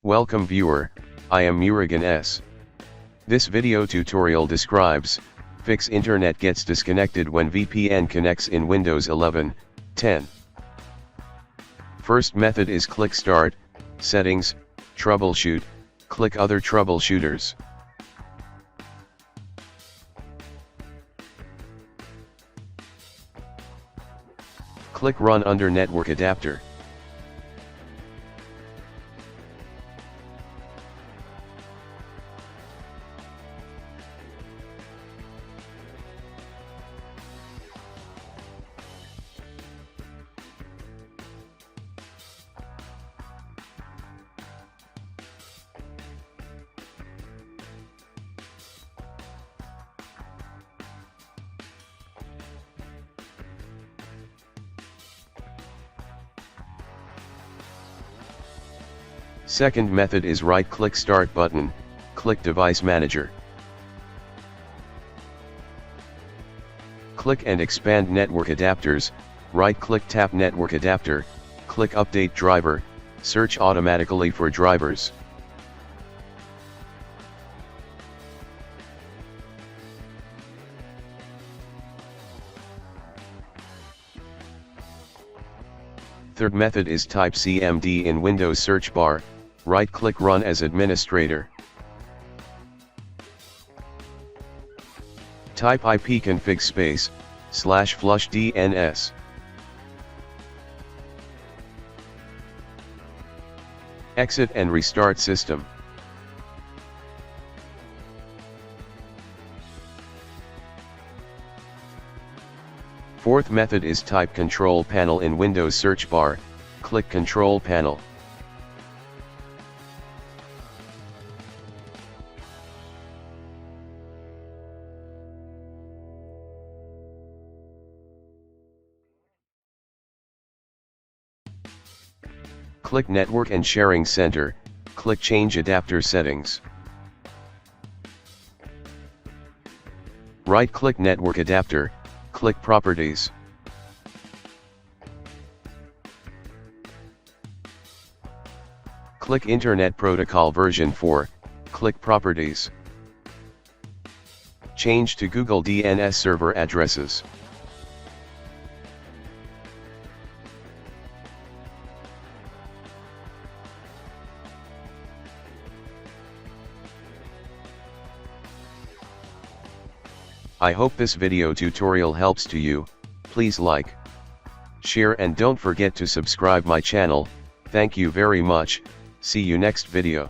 Welcome viewer, I am Murugan S. This video tutorial describes, fix internet gets disconnected when VPN connects in Windows 11, 10. First method is click Start, Settings, Troubleshoot, click Other Troubleshooters. Click Run under Network Adapter. Second method is right-click Start button, click Device Manager. Click and expand Network Adapters, right-click tap Network Adapter, click Update Driver, search automatically for drivers. Third method is type CMD in Windows search bar, right-click Run as Administrator. Type ipconfig /flush DNS. Exit and restart system. Fourth method is type Control Panel in Windows search bar, click Control Panel. Click Network and Sharing Center, click Change Adapter Settings. Right-click Network Adapter, click Properties. Click Internet Protocol version 4, click Properties. Change to Google DNS server addresses. I hope this video tutorial helps to you. Please like, share and don't forget to subscribe my channel. Thank you very much. See you next video.